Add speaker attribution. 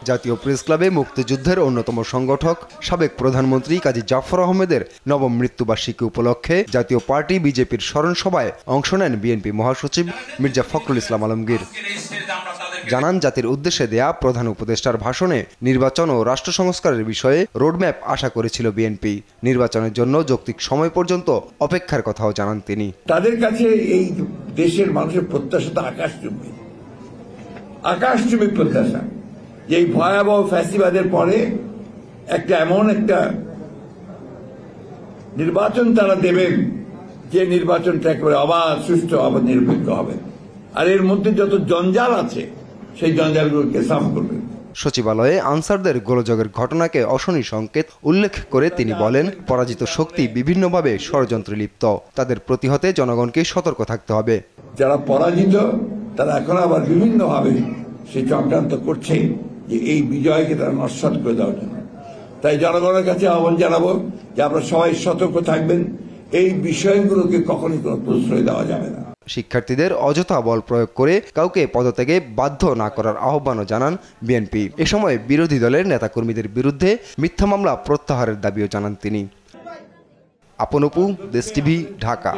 Speaker 1: জাতীয় প্রেস ক্লাবে মুক্তিযুদ্ধের অন্যতম সংগঠক সাবেক প্রধানমন্ত্রী কাজী জাফর আহমেদের নবম মৃত্যুবার্ষিকী উপলক্ষে জাতীয় পার্টি বিজেপির স্মরণ সভায় অংশ নেন বিএনপি মহাসচিব মির্জা ফখরুল ইসলাম আলমগীর। জানান, জাতির উদ্দেশ্যে দেয়া প্রধান উপদেষ্টার ভাষণে নির্বাচন ও রাষ্ট্র সংস্কারের বিষয়ে রোডম্যাপ আশা করেছিল বিএনপি। নির্বাচনের জন্য যৌক্তিক সময় পর্যন্ত অপেক্ষার কথাও জানান তিনি।
Speaker 2: তাদের কাছে এই দেশের মানুষের প্রত্যাশা তো আকাশচুম্বী প্রত্যাশা, যে এই ভয়াবহ ফ্যাসিবাদের পরে এমন একটা নির্বাচন তারা দেবেন যে নির্বাচনটা একেবারে অবাধ, সুষ্ঠু, অবাধ, নিরপেক্ষ হবে। আর এর মধ্যে যত জঞ্জাল আছে সেই জঞ্জালগুলোকে সাফ করবেন।
Speaker 1: সচিবালয়ে আনসারদের গোলযোগের ঘটনাকে অশনি সংকেত উল্লেখ করে তিনি বলেন, পরাজিত শক্তি বিভিন্নভাবে ষড়যন্ত্রে লিপ্ত, তাদের প্রতিহতে জনগণকে সতর্ক থাকতে হবে।
Speaker 2: যারা পরাজিত তারা এখন আবার বিভিন্নভাবে সে চক্রান্ত করছে যে এই বিজয়কে তারা নস্যাৎ করে দেওয়ার জন্য। তাই জনগণের কাছে আহ্বান জানাবো যে আপনারা সবাই সতর্ক থাকবেন, এই বিষয়গুলোকে কখনই কোনো প্রশ্রয় দেওয়া যাবে না।
Speaker 1: শিক্ষার্থীদের অযথা বল প্রয়োগ করে কাউকে পদত্যাগে বাধ্য না করার আহ্বানও জানান বিএনপি। এ সময় বিরোধী দলের নেতাকর্মীদের বিরুদ্ধে মিথ্যা মামলা প্রত্যাহারের দাবিও জানান তিনি। আপন অপু, দেশ টিভি, ঢাকা।